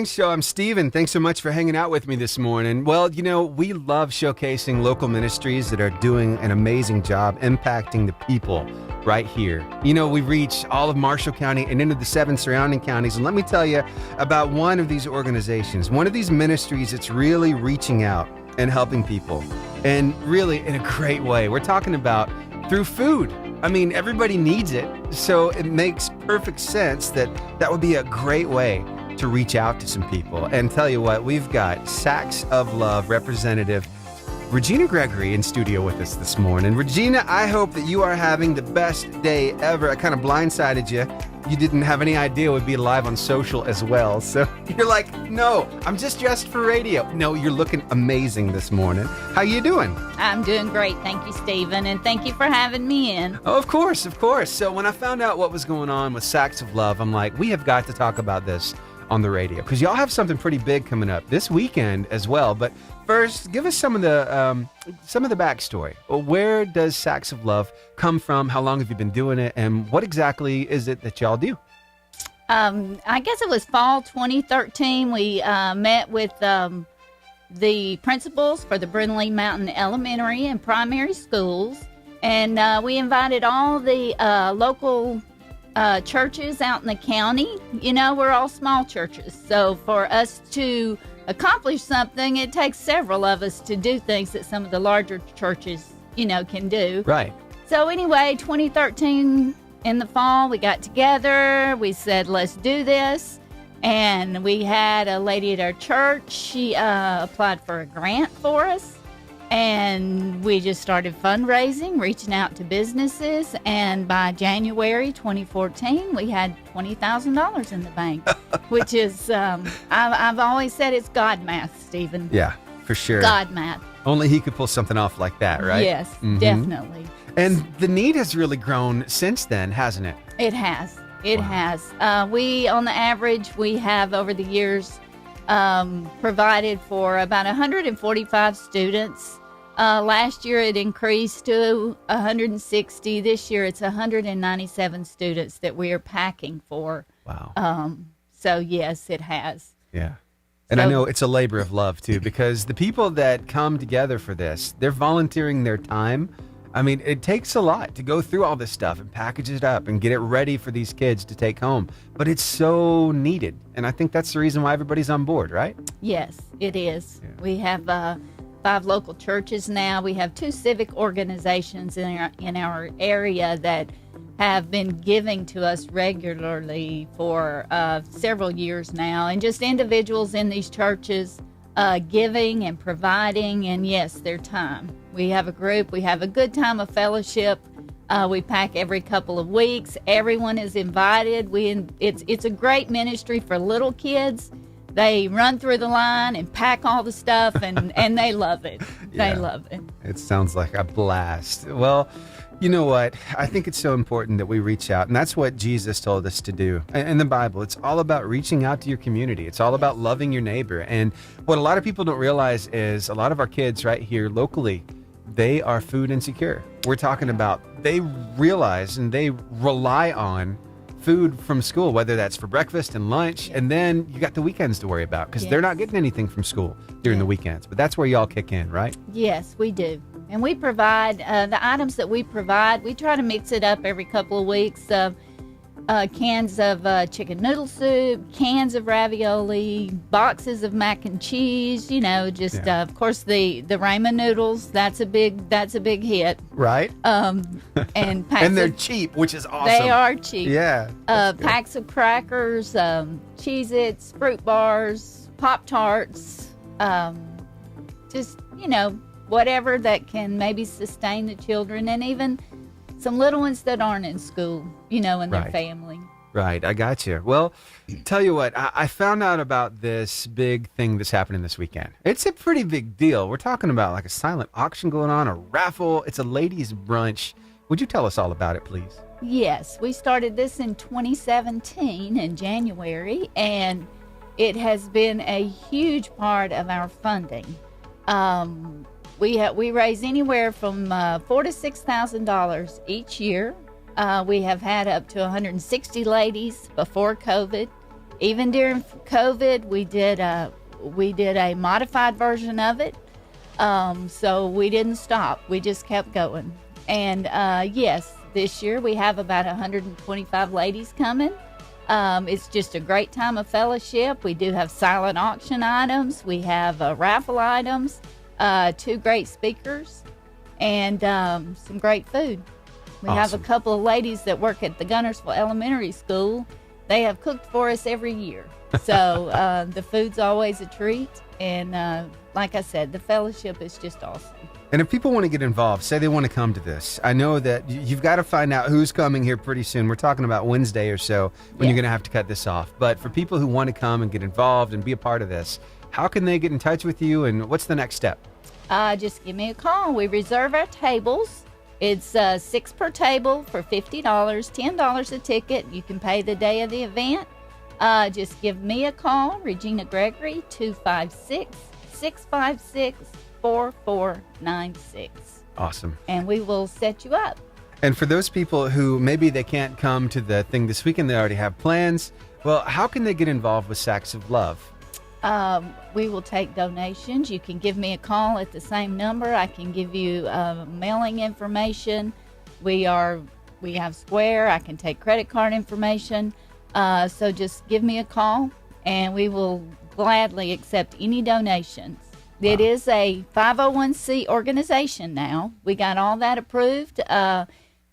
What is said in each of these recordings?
Show. I'm Steven. Thanks so much for hanging out with me this morning. Well, we love showcasing local ministries that are doing an amazing job impacting the people right here. We reach all of Marshall County and into the 7 surrounding counties. And let me tell you about one of these organizations, one of these ministries that's really reaching out and helping people, and really in a great way. We're talking about through food. I mean, everybody needs it. So it makes perfect sense that would be a great way to reach out to some people. And tell you what, we've got Sacks of Love representative Regina Gregory in studio with us this morning. Regina, I hope that you are having the best day ever. I kind of blindsided you. You didn't have any idea we'd be live on social as well. So you're like, no, I'm just dressed for radio. No, you're looking amazing this morning. How you doing? I'm doing great. Thank you, Stephen. And thank you for having me in. Oh, of course, of course. So when I found out what was going on with Sacks of Love, I'm like, we have got to talk about this on the radio, because y'all have something pretty big coming up this weekend as well. But first, give us some of the backstory. Where does Sacks of Love come from? How long have you been doing it? And what exactly is it that y'all do? I guess it was fall 2013. We met with the principals for the Brindley Mountain Elementary and Primary Schools, and we invited all the local churches out in the county. We're all small churches. So for us to accomplish something, it takes several of us to do things that some of the larger churches, can do. Right. So anyway, 2013 in the fall, we got together. We said, let's do this. And we had a lady at our church. She applied for a grant for us. And we just started fundraising, reaching out to businesses. And by January 2014, we had $20,000 in the bank, which is, I've always said it's God math, Stephen. Yeah, for sure. God math. Only he could pull something off like that, right? Yes, definitely. And the need has really grown since then, hasn't it? It has. It has. We, on the average, we have over the years provided for about 145 students. Last year it increased to 160. This year it's 197 students that we are packing for. Wow. So yes, it has. Yeah. And I know it's a labor of love too, because the people that come together for this, they're volunteering their time. I mean, it takes a lot to go through all this stuff and package it up and get it ready for these kids to take home. But it's so needed. And I think that's the reason why everybody's on board, right? Yes, it is. Yeah. We have 5 local churches now. We have 2 civic organizations in our area that have been giving to us regularly for several years now. And just individuals in these churches giving and providing, and yes, their time. We have a group. We have a good time of fellowship. We pack every couple of weeks. Everyone is invited. It's a great ministry for little kids. They run through the line and pack all the stuff, and they love it. Yeah. They love it. It sounds like a blast. Well, you know what? I think it's so important that we reach out, and that's what Jesus told us to do. In the Bible, it's all about reaching out to your community. It's all about loving your neighbor. And what a lot of people don't realize is a lot of our kids right here locally, they are food insecure. We're talking about they realize and they rely on food from school, whether that's for breakfast and lunch, and then you got the weekends to worry about because they're not getting anything from school during the weekends. But that's where y'all kick in, right? Yes, we do. And we provide the items that we provide. We try to mix it up every couple of weeks. Cans of chicken noodle soup, cans of ravioli, boxes of mac and cheese. Of course the ramen noodles. That's a big hit, right? And they're cheap, which is awesome. They are cheap. Yeah. Packs of crackers, Cheez-Its, fruit bars, Pop-Tarts. Whatever that can maybe sustain the children, and even some little ones that aren't in school, and their family. Right, I got you. Well, tell you what, I found out about this big thing that's happening this weekend. It's a pretty big deal. We're talking about like a silent auction going on, a raffle. It's a ladies' brunch. Would you tell us all about it, please? Yes, we started this in 2017 in January, and it has been a huge part of our funding. We raise anywhere from $4,000 to $6,000 each year. We have had up to 160 ladies before COVID, Even during COVID, we did a modified version of it. So we didn't stop. We just kept going. And yes, this year we have about 125 ladies coming. It's just a great time of fellowship. We do have silent auction items. We have raffle items, 2 great speakers, and some great food. We have a couple of ladies that work at the Gunnersville Elementary School. They have cooked for us every year. So the food's always a treat. And like I said, the fellowship is just awesome. And if people want to get involved, say they want to come to this, I know that you've got to find out who's coming here pretty soon. We're talking about Wednesday or so when you're going to have to cut this off. But for people who want to come and get involved and be a part of this, how can they get in touch with you, and what's the next step? Just give me a call. We reserve our tables. It's 6 per table for $50, $10 a ticket. You can pay the day of the event. Just give me a call, Regina Gregory, 256-656-4496. Awesome. And we will set you up. And for those people who maybe they can't come to the thing this weekend, they already have plans, well, how can they get involved with Sacks of Love? We will take donations. You can give me a call at the same number. I can give you mailing information. We have Square. I can take credit card information. So just give me a call, and we will gladly accept any donations. Wow. It is a 501c organization now. We got all that approved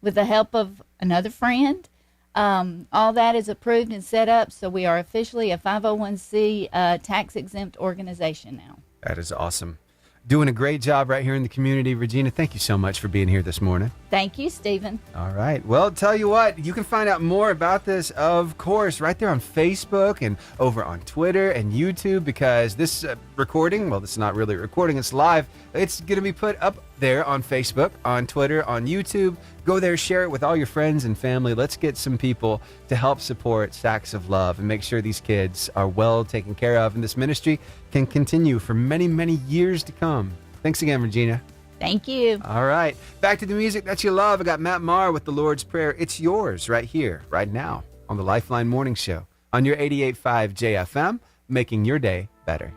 with the help of another friend. All that is approved and set up, so we are officially a 501c tax-exempt organization now. That is awesome. Doing a great job right here in the community. Regina, thank you so much for being here this morning. Thank you, Stephen. All right. Well, tell you what, you can find out more about this, of course, right there on Facebook and over on Twitter and YouTube, because this recording, well, this is not really a recording, it's live. It's going to be put up there on Facebook, on Twitter, on YouTube. Go there, share it with all your friends and family. Let's get some people to help support Sacks of Love and make sure these kids are well taken care of, and this ministry can continue for many, many years to come. Thanks again, Regina. Thank you. All right. Back to the music that you love. I got Matt Maher with the Lord's Prayer. It's yours right here, right now on the Lifeline Morning Show on your 88.5 JFM, making your day better.